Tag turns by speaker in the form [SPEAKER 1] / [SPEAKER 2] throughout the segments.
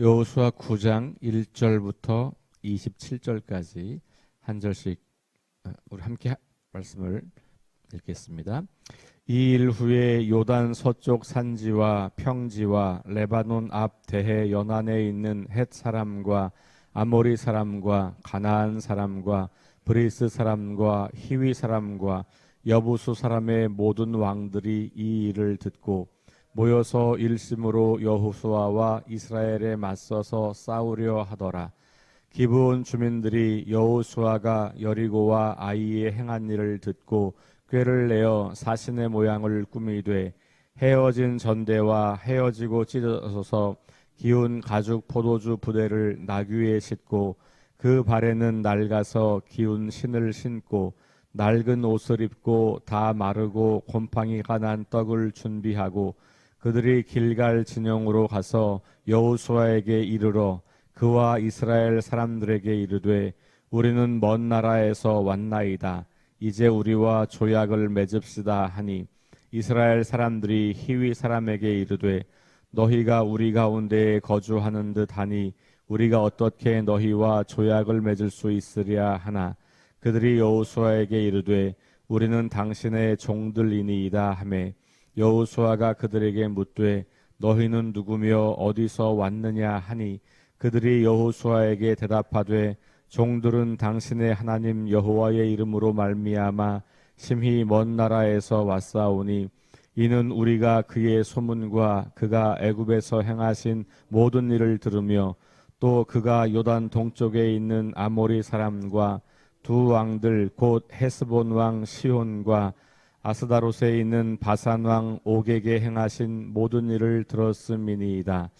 [SPEAKER 1] 여호수아 9장 1절부터 27절까지 한 절씩 우리 함께 말씀을 읽겠습니다. 이 일 후에 요단 서쪽 산지와 평지와 레바논 앞 대해 연안에 있는 헷 사람과 아모리 사람과 가나안 사람과 브리스 사람과 히위 사람과 여부수 사람의 모든 왕들이 이 일을 듣고 모여서 일심으로 여호수아와 이스라엘에 맞서서 싸우려 하더라. 기브온 주민들이 여호수아가 여리고와 아이에 행한 일을 듣고 꾀를 내어 사신의 모양을 꾸미되 헤어진 전대와 헤어지고 찢어져서 기운 가죽 포도주 부대를 나귀에 싣고 그 발에는 낡아서 기운 신을 신고 낡은 옷을 입고 다 마르고 곰팡이가 난 떡을 준비하고 그들이 길갈 진영으로 가서 여호수아에게 이르러 그와 이스라엘 사람들에게 이르되 우리는 먼 나라에서 왔나이다. 이제 우리와 조약을 맺읍시다 하니 이스라엘 사람들이 히위 사람에게 이르되 너희가 우리 가운데에 거주하는 듯 하니 우리가 어떻게 너희와 조약을 맺을 수 있으랴 하나 그들이 여호수아에게 이르되 우리는 당신의 종들이니이다 하매 여호수아가 그들에게 묻되 너희는 누구며 어디서 왔느냐 하니 그들이 여호수아에게 대답하되 종들은 당신의 하나님 여호와의 이름으로 말미암아 심히 먼 나라에서 왔사오니 이는 우리가 그의 소문과 그가 애굽에서 행하신 모든 일을 들으며 또 그가 요단 동쪽에 있는 아모리 사람과 두 왕들 곧 헤스본 왕 시혼과 아스다롯에 있는 바산 왕 옥에게 행하신 모든 일을 들었음이니이다.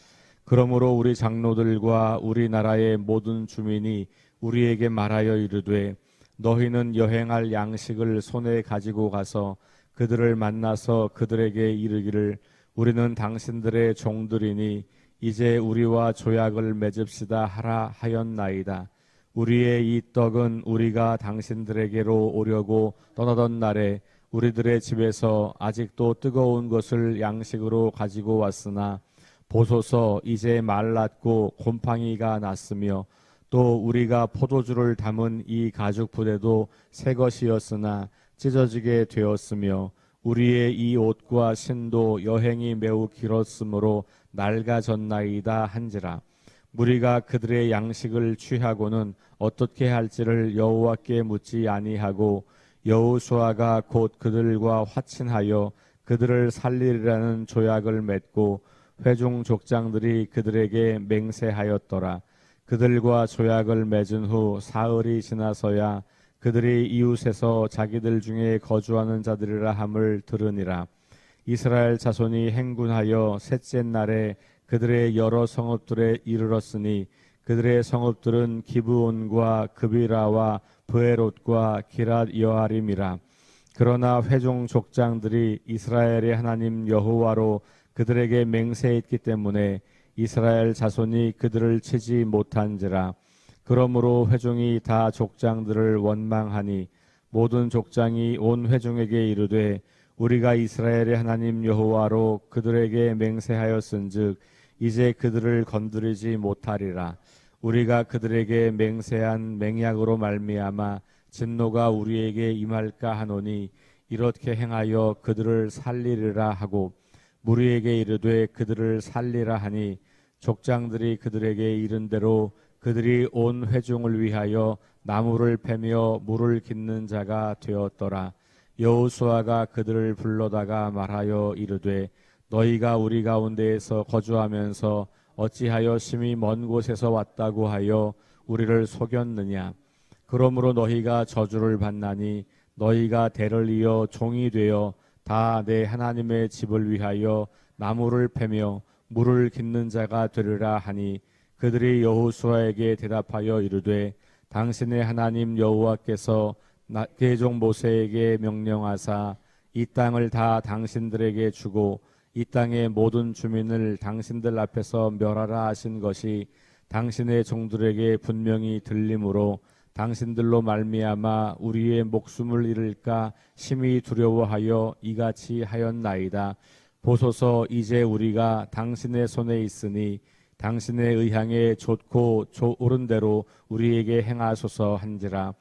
[SPEAKER 1] 그러므로 우리 장로들과 우리나라의 모든 주민이 우리에게 말하여 이르되 너희는 여행할 양식을 손에 가지고 가서 그들을 만나서 그들에게 이르기를 우리는 당신들의 종들이니 이제 우리와 조약을 맺읍시다 하라 하였나이다. 우리의 이 떡은 우리가 당신들에게로 오려고 떠나던 날에 우리들의 집에서 아직도 뜨거운 것을 양식으로 가지고 왔으나 보소서 이제 말랐고 곰팡이가 났으며 또 우리가 포도주를 담은 이 가죽 부대도 새 것이었으나 찢어지게 되었으며 우리의 이 옷과 신도 여행이 매우 길었으므로 낡아졌나이다 한지라. 우리가 그들의 양식을 취하고는 어떻게 할지를 여호와께 묻지 아니하고 여호수아가 곧 그들과 화친하여 그들을 살리리라는 조약을 맺고 회중 족장들이 그들에게 맹세하였더라. 그들과 조약을 맺은 후 사흘이 지나서야 그들이 이웃에서 자기들 중에 거주하는 자들이라 함을 들으니라. 이스라엘 자손이 행군하여 셋째 날에 그들의 여러 성읍들에 이르렀으니 그들의 성읍들은 기브온과 그비라와 브에롯과 기랏 여아림이라. 그러나 회중 족장들이 이스라엘의 하나님 여호와로 그들에게 맹세했기 때문에 이스라엘 자손이 그들을 치지 못한지라. 그러므로 회중이 다 족장들을 원망하니 모든 족장이 온 회중에게 이르되 우리가 이스라엘의 하나님 여호와로 그들에게 맹세하였은즉 이제 그들을 건드리지 못하리라. 우리가 그들에게 맹세한 맹약으로 말미암아 진노가 우리에게 임할까 하노니 이렇게 행하여 그들을 살리리라 하고 무리에게 이르되 그들을 살리라 하니 족장들이 그들에게 이른 대로 그들이 온 회중을 위하여 나무를 패며 물을 깃는 자가 되었더라. 여호수아가 그들을 불러다가 말하여 이르되 너희가 우리 가운데에서 거주하면서 어찌하여 심히 먼 곳에서 왔다고 하여 우리를 속였느냐. 그러므로 너희가 저주를 받나니 너희가 대를 이어 종이 되어 다 내 하나님의 집을 위하여 나무를 패며 물을 깃는 자가 되리라 하니 그들이 여호수아에게 대답하여 이르되 당신의 하나님 여호와께서 그의 종 모세에게 명령하사 이 땅을 다 당신들에게 주고 이 땅의 모든 주민을 당신들 앞에서 멸하라 하신 것이 당신의 종들에게 분명히 들림으로 당신들로 말미암아 우리의 목숨을 잃을까 심히 두려워하여 이같이 하였나이다. 보소서 이제 우리가 당신의 손에 있으니 당신의 의향에 좋고 옳은 대로 우리에게 행하소서 한지라.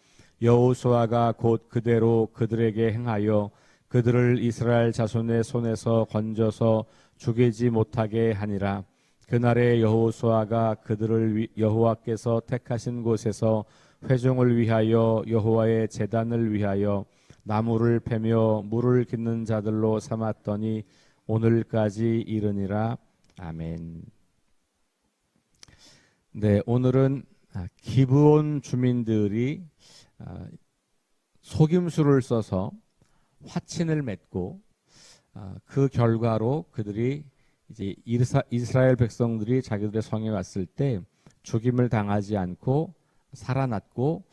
[SPEAKER 1] 여호수아가 곧 그대로 그들에게 행하여 그들을 이스라엘 자손의 손에서 건져서 죽이지 못하게 하니라. 그날에 여호수아가 그들을 여호와께서 택하신 곳에서 회중을 위하여 여호와의 제단을 위하여 나무를 패며 물을 깃는 자들로 삼았더니 오늘까지 이르니라. 아멘. 네, 오늘은 기브온 주민들이 속임수를 써서 화친을 맺고 그 결과로 그들이 이제 이스라엘 백성들이 자기들의 성에 왔을 때 죽임을 당하지 않고 살아났고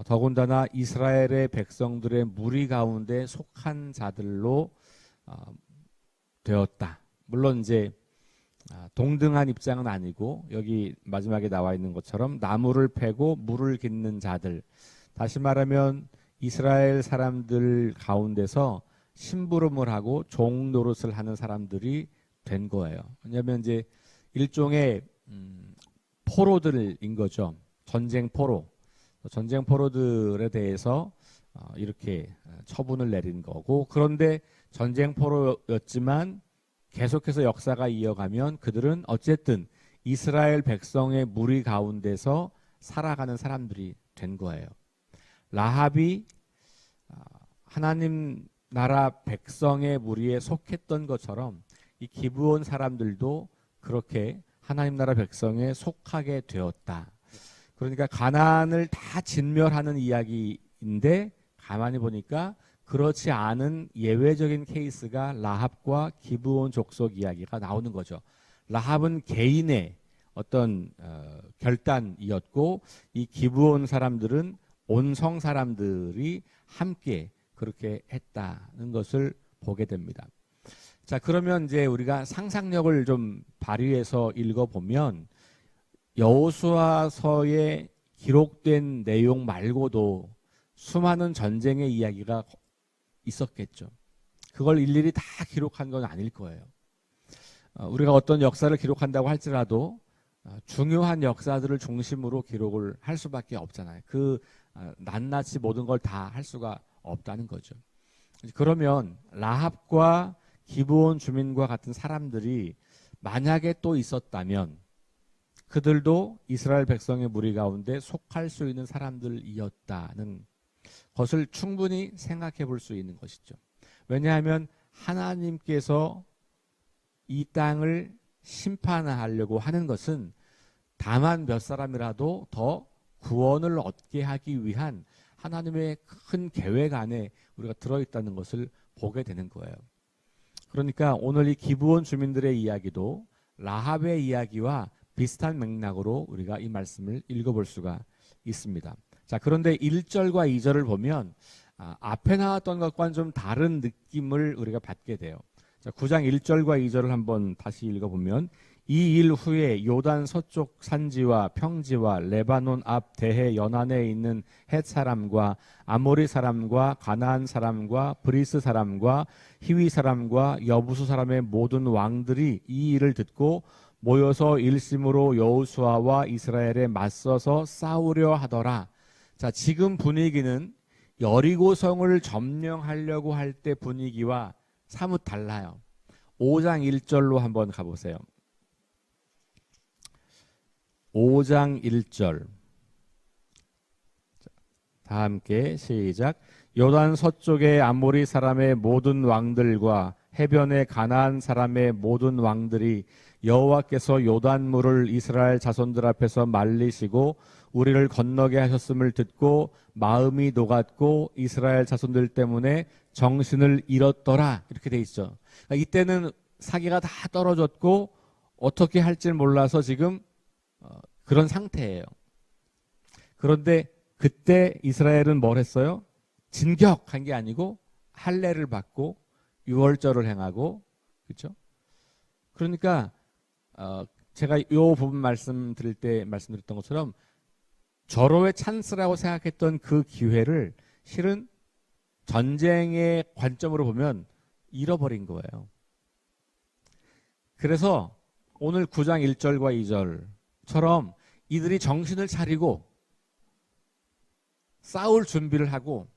[SPEAKER 1] 더군다나 이스라엘의 백성들의 무리 가운데 속한 자들로 되었다. 물론 이제 동등한 입장은 아니고 여기 마지막에 나와 있는 것처럼 나무를 패고 물을 깃는 자들, 다시 말하면 이스라엘 사람들 가운데서 심부름을 하고 종 노릇을 하는 사람들이 된 거예요. 왜냐하면 이제 일종의 포로들인 거죠. 전쟁 포로들에 대해서 이렇게 처분을 내린 거고, 그런데 전쟁 포로였지만 계속해서 역사가 이어가면 그들은 어쨌든 이스라엘 백성의 무리 가운데서 살아가는 사람들이 된 거예요. 라합이 하나님 나라 백성의 무리에 속했던 것처럼 이 기브온 사람들도 그렇게 하나님 나라 백성에 속하게 되었다. 그러니까 가나안을 다 진멸하는 이야기인데 가만히 보니까 그렇지 않은 예외적인 케이스가 라합과 기브온 족속 이야기가 나오는 거죠. 라합은 개인의 어떤 결단이었고 이 기브온 사람들은 온 성 사람들이 함께 그렇게 했다는 것을 보게 됩니다. 자, 그러면 이제 우리가 상상력을 좀 발휘해서 읽어보면 여호수아서에 기록된 내용 말고도 수많은 전쟁의 이야기가 있었겠죠. 그걸 일일이 다 기록한 건 아닐 거예요. 우리가 어떤 역사를 기록한다고 할지라도 중요한 역사들을 중심으로 기록을 할 수밖에 없잖아요. 낱낱이 모든 걸 다 할 수가 없다는 거죠. 그러면 라합과 기브온 주민과 같은 사람들이 만약에 또 있었다면 그들도 이스라엘 백성의 무리 가운데 속할 수 있는 사람들이었다는 것을 충분히 생각해 볼 수 있는 것이죠. 왜냐하면 하나님께서 이 땅을 심판하려고 하는 것은 다만 몇 사람이라도 더 구원을 얻게 하기 위한 하나님의 큰 계획 안에 우리가 들어있다는 것을 보게 되는 거예요. 그러니까 오늘 이 기브온 주민들의 이야기도 라합의 이야기와 비슷한 맥락으로 우리가 이 말씀을 읽어볼 수가 있습니다. 자, 그런데 1절과 2절을 보면 앞에 나왔던 것과는 좀 다른 느낌을 우리가 받게 돼요. 자, 9장 1절과 2절을 한번 다시 읽어보면 이 일 후에 요단 서쪽 산지와 평지와 레바논 앞 대해 연안에 있는 헷 사람과 아모리 사람과 가나안 사람과 브리스 사람과 히위 사람과 여부수 사람의 모든 왕들이 이 일을 듣고 모여서 일심으로 여호수아와 이스라엘에 맞서서 싸우려 하더라. 자, 지금 분위기는 여리고성을 점령하려고 할 때 분위기와 사뭇 달라요. 5장 1절로 한번 가보세요. 5장 1절. 다 함께 시작. 요단 서쪽의 아모리 사람의 모든 왕들과 해변의 가나안 사람의 모든 왕들이 여호와께서 요단물을 이스라엘 자손들 앞에서 말리시고 우리를 건너게 하셨음을 듣고 마음이 녹았고 이스라엘 자손들 때문에 정신을 잃었더라. 이렇게 돼 있죠. 그러니까 이때는 사기가 다 떨어졌고 어떻게 할지 몰라서 지금 그런 상태예요. 그런데 그때 이스라엘은 뭘 했어요? 진격한 게 아니고 할례를 받고 유월절을 행하고, 그렇죠? 그러니까 제가 이 부분 말씀드릴 때 말씀드렸던 것처럼 절호의 찬스라고 생각했던 그 기회를 실은 전쟁의 관점으로 보면 잃어버린 거예요. 그래서 오늘 9장 1절과 2절처럼 이들이 정신을 차리고 싸울 준비를 하고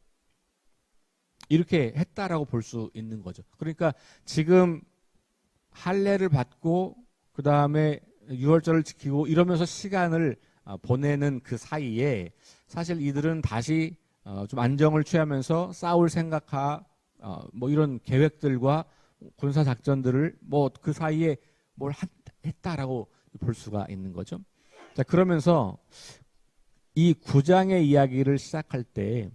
[SPEAKER 1] 이렇게 했다라고 볼 수 있는 거죠. 그러니까 지금 할례를 받고 그 다음에 유월절을 지키고 이러면서 시간을 보내는 그 사이에 사실 이들은 다시 좀 안정을 취하면서 싸울 생각하 뭐 이런 계획들과 군사 작전들을 뭐 그 사이에 뭘 했다라고 볼 수가 있는 거죠. 자, 그러면서 이 9장의 이야기를 시작할 때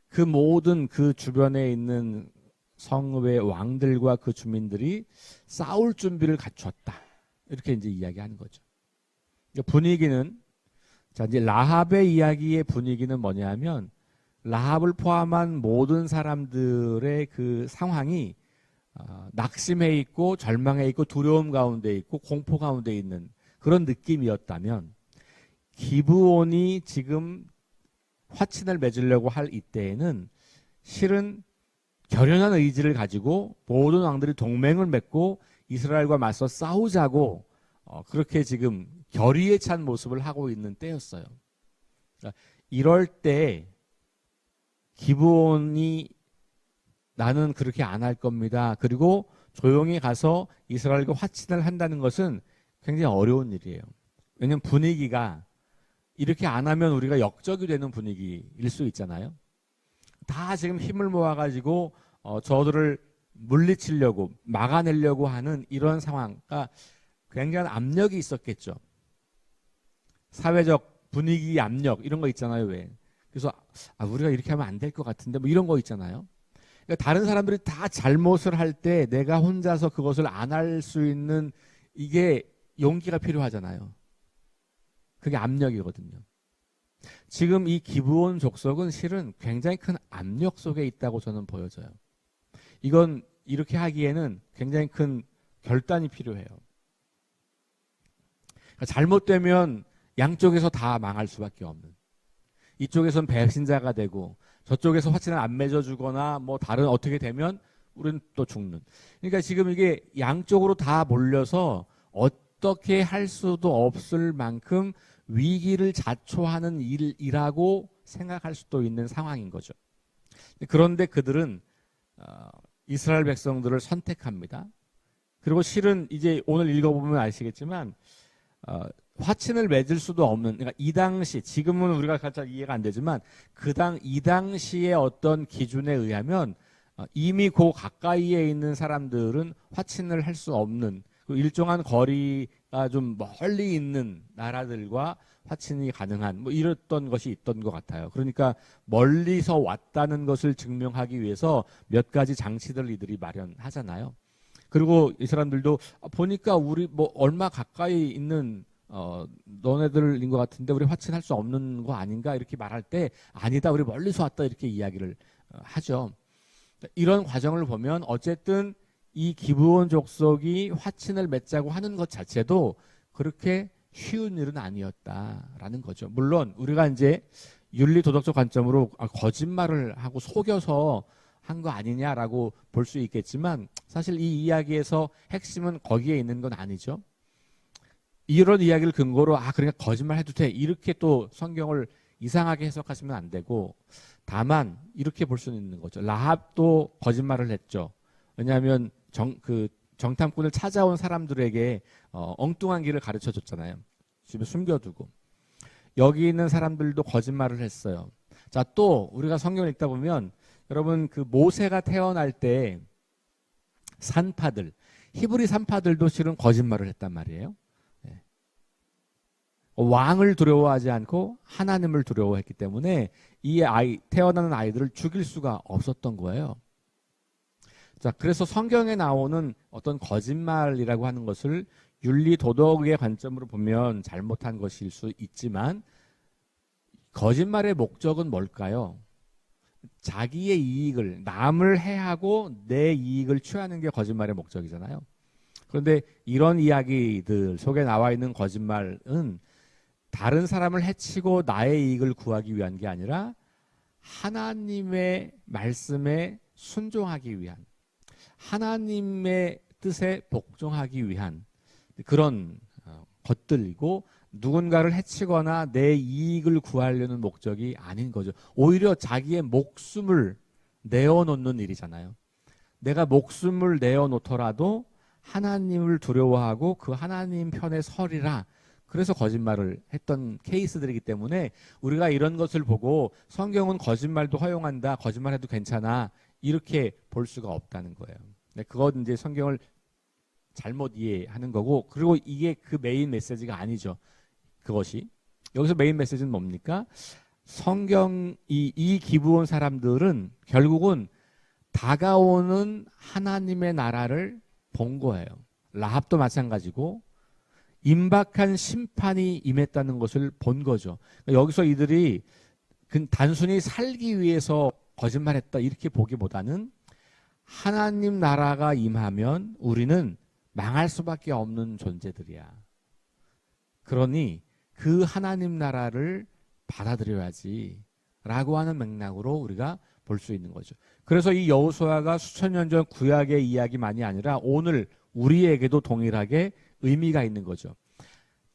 [SPEAKER 1] 그 모든 그 주변에 있는 성읍의 왕들과 그 주민들이 싸울 준비를 갖췄다. 이렇게 이제 이야기하는 거죠. 분위기는 자, 이제 라합의 이야기의 분위기는 뭐냐면 라합을 포함한 모든 사람들의 그 상황이 낙심해 있고 절망해 있고 두려움 가운데 있고 공포 가운데 있는 그런 느낌이었다면 기브온이 지금 화친을 맺으려고 할 이때에는 실은 결연한 의지를 가지고 모든 왕들이 동맹을 맺고 이스라엘과 맞서 싸우자고 그렇게 지금 결의에 찬 모습을 하고 있는 때였어요. 그러니까 이럴 때 기브온이 나는 그렇게 안 할 겁니다. 그리고 조용히 가서 이스라엘과 화친을 한다는 것은 굉장히 어려운 일이에요. 왜냐하면 분위기가 이렇게 안 하면 우리가 역적이 되는 분위기일 수 있잖아요. 다 지금 힘을 모아가지고 저들을 물리치려고 막아내려고 하는 이런 상황, 그러니까 굉장한 압력이 있었겠죠. 사회적 분위기 압력 이런 거 있잖아요. 왜? 그래서 우리가 이렇게 하면 안 될 것 같은데 뭐 이런 거 있잖아요. 그러니까 다른 사람들이 다 잘못을 할 때 내가 혼자서 그것을 안 할 수 있는 이게 용기가 필요하잖아요. 그게 압력이거든요. 지금 이 기브온 족속은 실은 굉장히 큰 압력 속에 있다고 저는 보여져요. 이건 이렇게 하기에는 굉장히 큰 결단이 필요해요. 그러니까 잘못되면 양쪽에서 다 망할 수밖에 없는. 이쪽에선 배신자가 되고 저쪽에서 화친을 안 맺어주거나 뭐 다른 어떻게 되면 우리는 또 죽는. 그러니까 지금 이게 양쪽으로 다 몰려서 어떻게 할 수도 없을 만큼 위기를 자초하는 일이라고 생각할 수도 있는 상황인 거죠. 그런데 그들은 이스라엘 백성들을 선택합니다. 그리고 실은 이제 오늘 읽어보면 아시겠지만 화친을 맺을 수도 없는, 그러니까 이 당시, 지금은 우리가 잘 이해가 안 되지만 이 당시의 어떤 기준에 의하면 이미 그 가까이에 있는 사람들은 화친을 할 수 없는 일정한 거리가 좀 멀리 있는 나라들과 화친이 가능한 뭐 이랬던 것이 있던 것 같아요. 그러니까 멀리서 왔다는 것을 증명하기 위해서 몇 가지 장치들 이들이 마련하잖아요. 그리고 이 사람들도 보니까 우리 뭐 얼마 가까이 있는 너네들인 것 같은데 우리 화친할 수 없는 거 아닌가 이렇게 말할 때 아니다 우리 멀리서 왔다 이렇게 이야기를 하죠. 이런 과정을 보면 어쨌든 이 기브온 족속이 화친을 맺자고 하는 것 자체도 그렇게 쉬운 일은 아니었다라는 거죠. 물론 우리가 이제 윤리 도덕적 관점으로 거짓말을 하고 속여서 한 거 아니냐라고 볼 수 있겠지만 사실 이 이야기에서 핵심은 거기에 있는 건 아니죠. 이런 이야기를 근거로 그러니까 거짓말 해도 돼 이렇게 또 성경을 이상하게 해석하시면 안 되고 다만 이렇게 볼 수는 있는 거죠. 라합도 거짓말을 했죠. 왜냐하면 정탐꾼을 찾아온 사람들에게 엉뚱한 길을 가르쳐 줬잖아요. 집에 숨겨두고. 여기 있는 사람들도 거짓말을 했어요. 자, 또 우리가 성경을 읽다 보면 여러분 그 모세가 태어날 때 산파들, 히브리 산파들도 실은 거짓말을 했단 말이에요. 네. 왕을 두려워하지 않고 하나님을 두려워했기 때문에 이 태어나는 아이들을 죽일 수가 없었던 거예요. 자, 그래서 성경에 나오는 어떤 거짓말이라고 하는 것을 윤리 도덕의 관점으로 보면 잘못한 것일 수 있지만 거짓말의 목적은 뭘까요? 자기의 이익을 남을 해하고 내 이익을 취하는 게 거짓말의 목적이잖아요. 그런데 이런 이야기들 속에 나와 있는 거짓말은 다른 사람을 해치고 나의 이익을 구하기 위한 게 아니라 하나님의 말씀에 순종하기 위한 하나님의 뜻에 복종하기 위한 그런 것들이고 누군가를 해치거나 내 이익을 구하려는 목적이 아닌 거죠. 오히려 자기의 목숨을 내어놓는 일이잖아요. 내가 목숨을 내어놓더라도 하나님을 두려워하고 그 하나님 편에 서리라. 그래서 거짓말을 했던 케이스들이기 때문에 우리가 이런 것을 보고 성경은 거짓말도 허용한다, 거짓말해도 괜찮아, 이렇게 볼 수가 없다는 거예요. 그건 이제 성경을 잘못 이해하는 거고, 그리고 이게 그 메인 메시지가 아니죠. 그것이 여기서 메인 메시지는 뭡니까? 성경 이 기브온 사람들은 결국은 다가오는 하나님의 나라를 본 거예요. 라합도 마찬가지고 임박한 심판이 임했다는 것을 본 거죠. 여기서 이들이 단순히 살기 위해서 거짓말했다 이렇게 보기보다는 하나님 나라가 임하면 우리는 망할 수밖에 없는 존재들이야. 그러니 그 하나님 나라를 받아들여야지 라고 하는 맥락으로 우리가 볼 수 있는 거죠. 그래서 이 여호수아가 수천 년 전 구약의 이야기만이 아니라 오늘 우리에게도 동일하게 의미가 있는 거죠.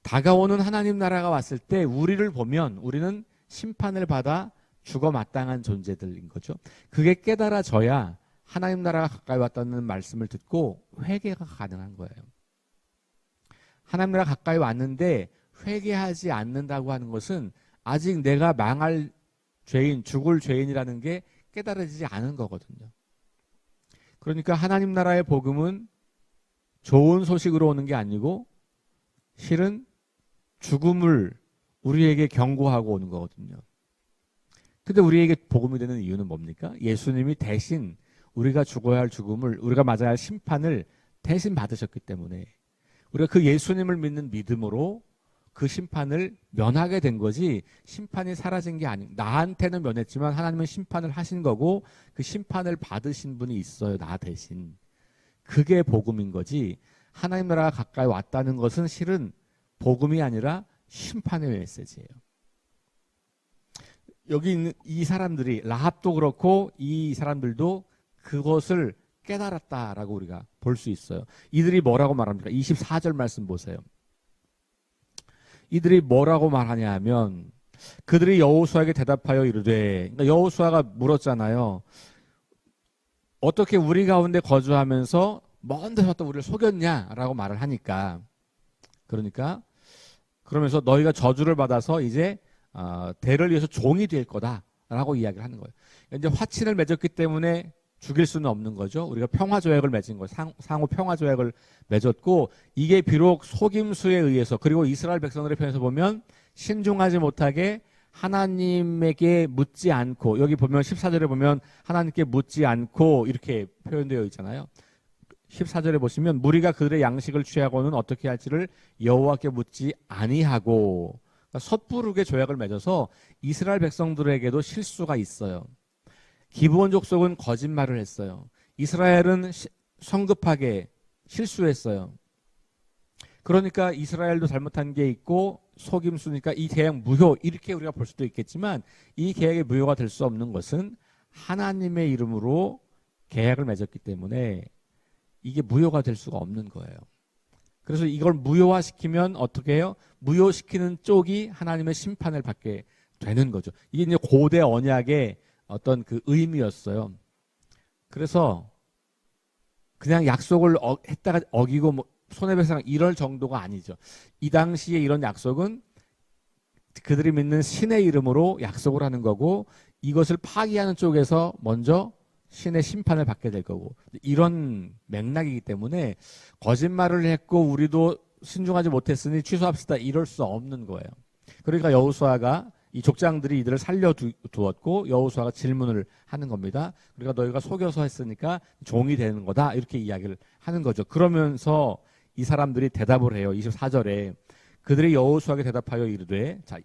[SPEAKER 1] 다가오는 하나님 나라가 왔을 때 우리를 보면 우리는 심판을 받아 죽어 마땅한 존재들인 거죠. 그게 깨달아져야 하나님 나라가 가까이 왔다는 말씀을 듣고 회개가 가능한 거예요. 하나님 나라가 가까이 왔는데 회개하지 않는다고 하는 것은 아직 내가 망할 죄인, 죽을 죄인이라는 게 깨달아지지 않은 거거든요. 그러니까 하나님 나라의 복음은 좋은 소식으로 오는 게 아니고 실은 죽음을 우리에게 경고하고 오는 거거든요. 근데 우리에게 복음이 되는 이유는 뭡니까? 예수님이 대신 우리가 죽어야 할 죽음을, 우리가 맞아야 할 심판을 대신 받으셨기 때문에 우리가 그 예수님을 믿는 믿음으로 그 심판을 면하게 된 거지, 심판이 사라진 게 아니, 나한테는 면했지만 하나님은 심판을 하신 거고 그 심판을 받으신 분이 있어요, 나 대신. 그게 복음인 거지, 하나님 나라가 가까이 왔다는 것은 실은 복음이 아니라 심판의 메시지예요. 여기 있는 이 사람들이, 라합도 그렇고 이 사람들도 그것을 깨달았다라고 우리가 볼 수 있어요. 이들이 뭐라고 말합니까? 24절 말씀 보세요. 이들이 뭐라고 말하냐 하면, 그들이 여호수아에게 대답하여 이르되, 그러니까 여호수아가 물었잖아요. 어떻게 우리 가운데 거주하면서 먼 데서 또 우리를 속였냐라고 말을 하니까, 그러면서 너희가 저주를 받아서 이제 대를 위해서 종이 될 거다라고 이야기를 하는 거예요. 이제 화친을 맺었기 때문에 죽일 수는 없는 거죠. 우리가 평화조약을 맺은 거예요. 상호 평화조약을 맺었고, 이게 비록 속임수에 의해서, 그리고 이스라엘 백성들의 편에서 보면 신중하지 못하게 하나님에게 묻지 않고, 여기 보면 14절에 보면 하나님께 묻지 않고 이렇게 표현되어 있잖아요. 14절에 보시면 무리가 그들의 양식을 취하고는 어떻게 할지를 여호와께 묻지 아니하고, 그러니까 섣부르게 조약을 맺어서 이스라엘 백성들에게도 실수가 있어요. 기브온 족속은 거짓말을 했어요. 이스라엘은 성급하게 실수했어요. 그러니까 이스라엘도 잘못한 게 있고 속임수니까 이 계약 무효, 이렇게 우리가 볼 수도 있겠지만 이 계약이 무효가 될 수 없는 것은 하나님의 이름으로 계약을 맺었기 때문에 이게 무효가 될 수가 없는 거예요. 그래서 이걸 무효화시키면 어떻게 해요? 무효시키는 쪽이 하나님의 심판을 받게 되는 거죠. 이게 이제 고대 언약의 어떤 그 의미였어요. 그래서 그냥 약속을 했다가 어기고 뭐 손해배상 이럴 정도가 아니죠. 이 당시에 이런 약속은 그들이 믿는 신의 이름으로 약속을 하는 거고, 이것을 파기하는 쪽에서 먼저 신의 심판을 받게 될 거고, 이런 맥락이기 때문에 거짓말을 했고 우리도 신중하지 못했으니 취소합시다, 이럴 수 없는 거예요. 그러니까 여호수아가, 이 족장들이 이들을 살려두었고 여호수아가 질문을 하는 겁니다. 그러니까 너희가 속여서 했으니까 종이 되는 거다, 이렇게 이야기를 하는 거죠. 그러면서 이 사람들이 대답을 해요. 24절에 그들이 여호수아에게 대답하여 이르되, 자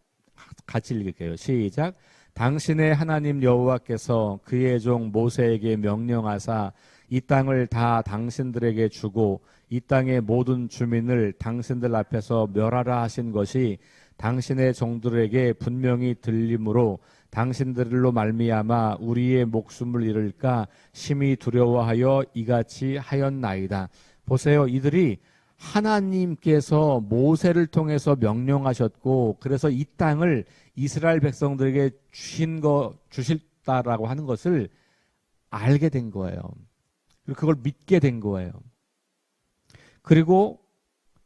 [SPEAKER 1] 같이 읽을게요. 시작. 당신의 하나님 여호와께서 그의 종 모세에게 명령하사 이 땅을 다 당신들에게 주고 이 땅의 모든 주민을 당신들 앞에서 멸하라 하신 것이 당신의 종들에게 분명히 들림으로 당신들로 말미암아 우리의 목숨을 잃을까 심히 두려워하여 이같이 하였나이다. 보세요. 이들이 하나님께서 모세를 통해서 명령하셨고 그래서 이 땅을 이스라엘 백성들에게 주실다라고 하는 것을 알게 된 거예요. 그리고 그걸 믿게 된 거예요. 그리고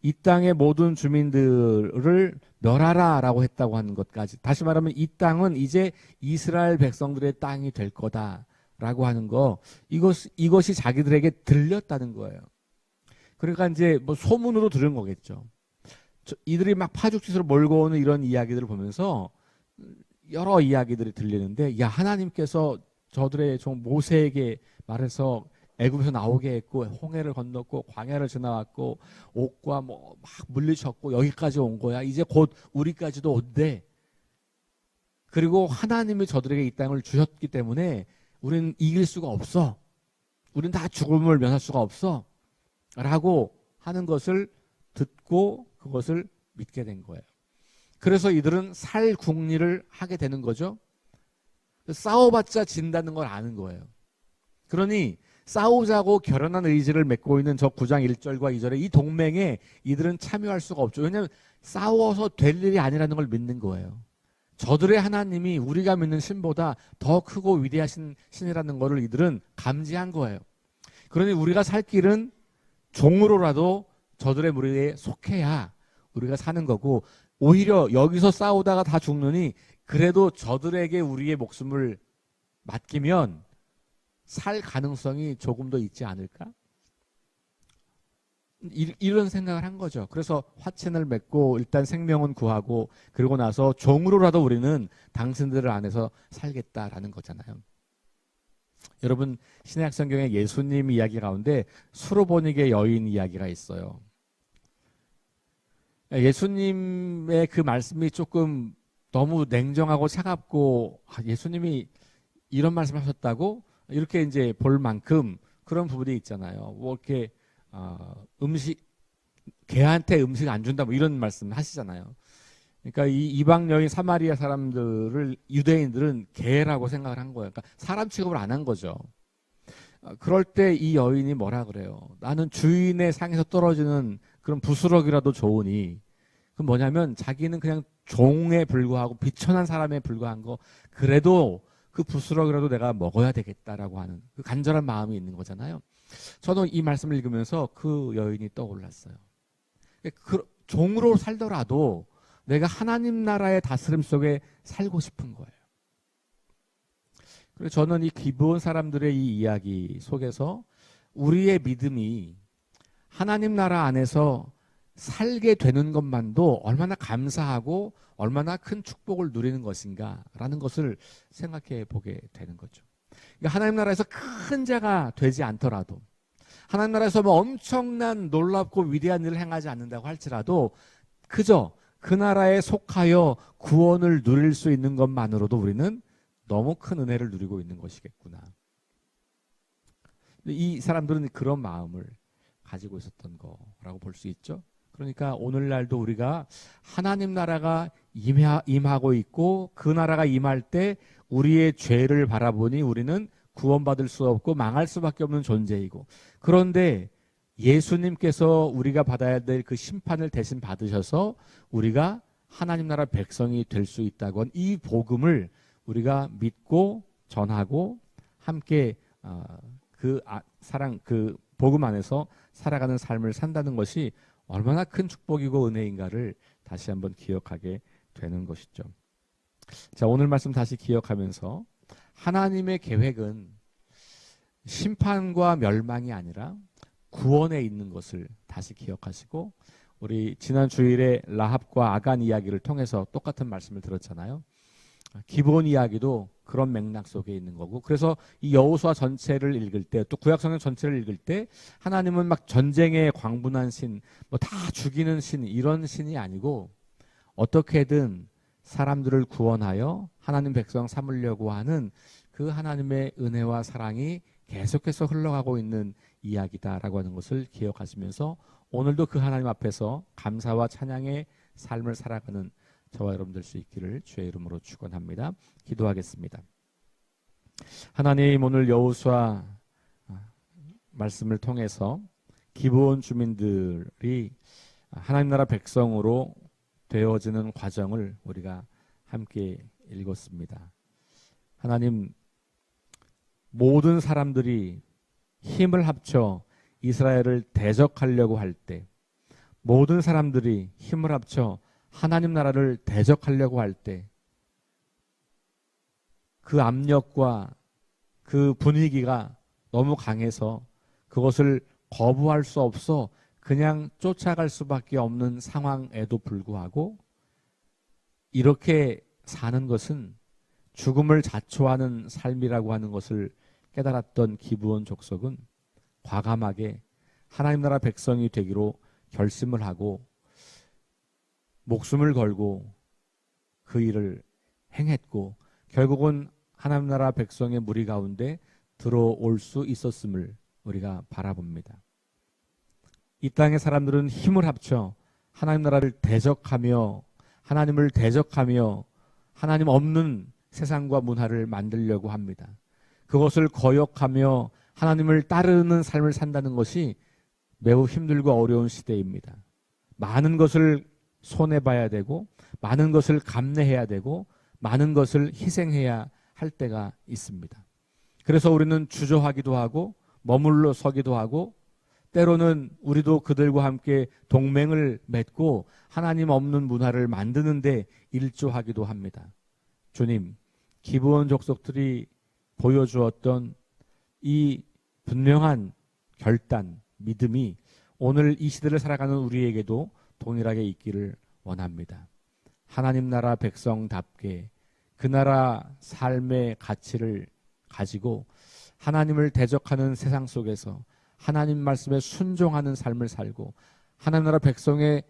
[SPEAKER 1] 이 땅의 모든 주민들을 멸하라라고 했다고 하는 것까지, 다시 말하면 이 땅은 이제 이스라엘 백성들의 땅이 될 거다라고 하는 거, 이것이 자기들에게 들렸다는 거예요. 그러니까 이제 뭐 소문으로 들은 거겠죠. 이들이 막 파죽지세로 몰고 오는 이런 이야기들을 보면서 여러 이야기들이 들리는데, 야, 하나님께서 저들의 종 모세에게 말해서 애굽에서 나오게 했고 홍해를 건넜고 광야를 지나왔고 옥과 뭐 막 물리쳤고 여기까지 온 거야. 이제 곧 우리까지도 온대. 그리고 하나님이 저들에게 이 땅을 주셨기 때문에 우리는 이길 수가 없어. 우리는 다 죽음을 면할 수가 없어. 라고 하는 것을 듣고 그것을 믿게 된 거예요. 그래서 이들은 살궁리를 하게 되는 거죠. 싸워봤자 진다는 걸 아는 거예요. 그러니 싸우자고 결연한 의지를 맺고 있는 저 9장 1절과 2절의 이 동맹에 이들은 참여할 수가 없죠. 왜냐하면 싸워서 될 일이 아니라는 걸 믿는 거예요. 저들의 하나님이 우리가 믿는 신보다 더 크고 위대하신 신이라는 것을 이들은 감지한 거예요. 그러니 우리가 살 길은 종으로라도 저들의 무리에 속해야 우리가 사는 거고, 오히려 여기서 싸우다가 다 죽느니 그래도 저들에게 우리의 목숨을 맡기면 살 가능성이 조금 더 있지 않을까? 이런 생각을 한 거죠. 그래서 화친을 맺고 일단 생명은 구하고 그리고 나서 종으로라도 우리는 당신들 안에서 살겠다라는 거잖아요. 여러분, 신약 성경에 예수님 이야기 가운데 수로보니게 여인 이야기가 있어요. 예수님의 그 말씀이 조금 너무 냉정하고 차갑고, 예수님이 이런 말씀을 하셨다고? 이렇게 이제 볼 만큼 그런 부분이 있잖아요. 뭐 이렇게 개한테 음식 안 준다 뭐 이런 말씀 하시잖아요. 그러니까 이 이방 여인 사마리아 사람들을 유대인들은 개라고 생각을 한 거예요. 그러니까 사람 취급을 안 한 거죠. 그럴 때 이 여인이 뭐라 그래요? 나는 주인의 상에서 떨어지는 그런 부스러기라도 좋으니, 그 뭐냐면 자기는 그냥 종에 불과하고 비천한 사람에 불과한 거, 그래도 그 부스러기라도 내가 먹어야 되겠다라고 하는 그 간절한 마음이 있는 거잖아요. 저는 이 말씀을 읽으면서 그 여인이 떠올랐어요. 종으로 살더라도 내가 하나님 나라의 다스림 속에 살고 싶은 거예요. 그래서 저는 이 기브온 사람들의 이 이야기 속에서 우리의 믿음이 하나님 나라 안에서 살게 되는 것만도 얼마나 감사하고 얼마나 큰 축복을 누리는 것인가라는 것을 생각해 보게 되는 거죠. 그러니까 하나님 나라에서 큰 자가 되지 않더라도, 하나님 나라에서 뭐 엄청난 놀랍고 위대한 일을 행하지 않는다고 할지라도 그저 그 나라에 속하여 구원을 누릴 수 있는 것만으로도 우리는 너무 큰 은혜를 누리고 있는 것이겠구나. 이 사람들은 그런 마음을 가지고 있었던 거라고 볼 수 있죠. 그러니까 오늘날도 우리가 하나님 나라가 임하고 있고 그 나라가 임할 때 우리의 죄를 바라보니 우리는 구원받을 수 없고 망할 수밖에 없는 존재이고, 그런데 예수님께서 우리가 받아야 될 그 심판을 대신 받으셔서 우리가 하나님 나라 백성이 될 수 있다고 한 이 복음을 우리가 믿고 전하고 함께 그 복음 안에서 살아가는 삶을 산다는 것이 얼마나 큰 축복이고 은혜인가를 다시 한번 기억하게 되는 것이죠. 자, 오늘 말씀 다시 기억하면서 하나님의 계획은 심판과 멸망이 아니라 구원에 있는 것을 다시 기억하시고, 우리 지난 주일에 라합과 아간 이야기를 통해서 똑같은 말씀을 들었잖아요. 기브온 이야기도 그런 맥락 속에 있는 거고, 그래서 이 여호수아 전체를 읽을 때, 또 구약성경 전체를 읽을 때 하나님은 막 전쟁에 광분한 신, 뭐 다 죽이는 신, 이런 신이 아니고 어떻게든 사람들을 구원하여 하나님 백성 삼으려고 하는 그 하나님의 은혜와 사랑이 계속해서 흘러가고 있는 이야기다라고 하는 것을 기억하시면서 오늘도 그 하나님 앞에서 감사와 찬양의 삶을 살아가는 저와 여러분들 수 있기를 주의 이름으로 축원합니다. 기도하겠습니다. 하나님, 오늘 여호수아 말씀을 통해서 기브온 주민들이 하나님 나라 백성으로 되어지는 과정을 우리가 함께 읽었습니다. 하나님, 모든 사람들이 힘을 합쳐 이스라엘을 대적하려고 할 때, 모든 사람들이 힘을 합쳐 하나님 나라를 대적하려고 할 때, 그 압력과 그 분위기가 너무 강해서 그것을 거부할 수 없어 그냥 쫓아갈 수밖에 없는 상황에도 불구하고 이렇게 사는 것은 죽음을 자초하는 삶이라고 하는 것을 깨달았던 기브온 족속은 과감하게 하나님 나라 백성이 되기로 결심을 하고 목숨을 걸고 그 일을 행했고 결국은 하나님 나라 백성의 무리 가운데 들어올 수 있었음을 우리가 바라봅니다. 이 땅의 사람들은 힘을 합쳐 하나님 나라를 대적하며 하나님을 대적하며 하나님 없는 세상과 문화를 만들려고 합니다. 그것을 거역하며 하나님을 따르는 삶을 산다는 것이 매우 힘들고 어려운 시대입니다. 많은 것을 손해봐야 되고 많은 것을 감내해야 되고 많은 것을 희생해야 할 때가 있습니다. 그래서 우리는 주저하기도 하고 머물러 서기도 하고 때로는 우리도 그들과 함께 동맹을 맺고 하나님 없는 문화를 만드는데 일조하기도 합니다. 주님, 기브온 족속들이 보여주었던 이 분명한 결단, 믿음이 오늘 이 시대를 살아가는 우리에게도 동일하게 있기를 원합니다. 하나님 나라 백성답게 그 나라 삶의 가치를 가지고 하나님을 대적하는 세상 속에서 하나님 말씀에 순종하는 삶을 살고 하나님 나라 백성의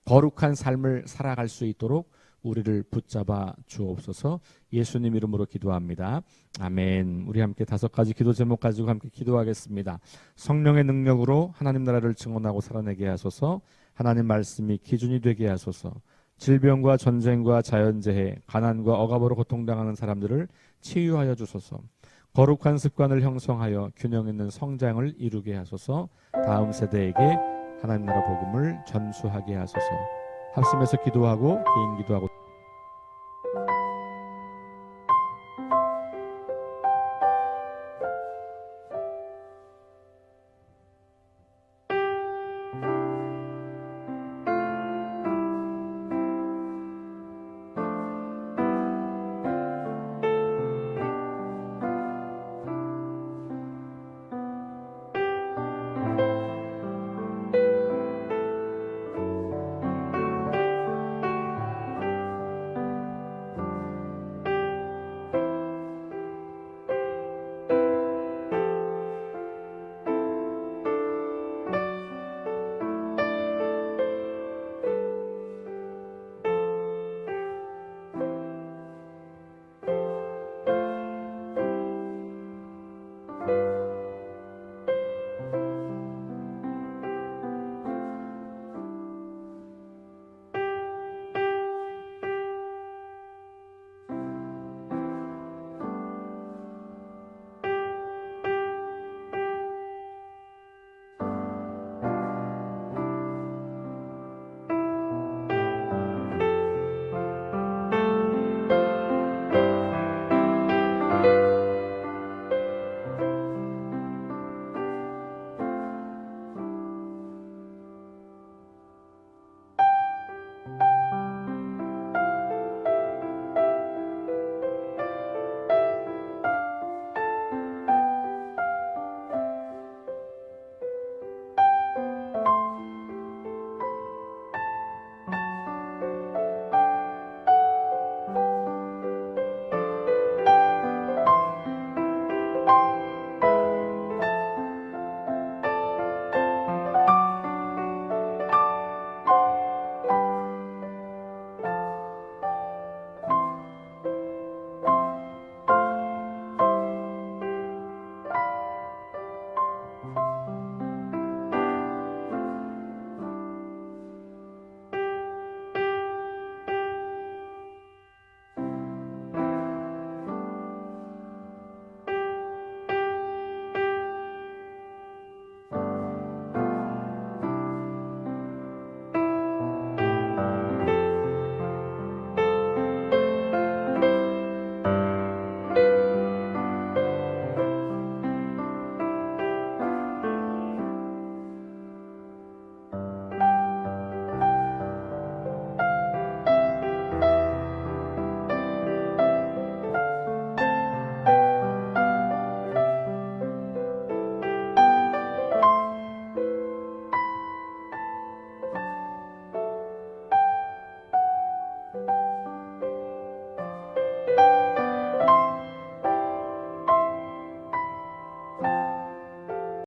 [SPEAKER 1] 거룩한 삶을 살아갈 수 있도록 우리를 붙잡아 주옵소서. 예수님 이름으로 기도합니다. 아멘. 우리 함께 5가지 기도 제목 가지고 함께 기도하겠습니다. 성령의 능력으로 하나님 나라를 증언하고 살아내게 하소서. 하나님 말씀이 기준이 되게 하소서. 질병과 전쟁과 자연재해, 가난과 억압으로 고통당하는 사람들을 치유하여 주소서. 거룩한 습관을 형성하여 균형 있는 성장을 이루게 하소서. 다음 세대에게 하나님 나라 복음을 전수하게 하소서. 합심해서 기도하고 개인 기도하고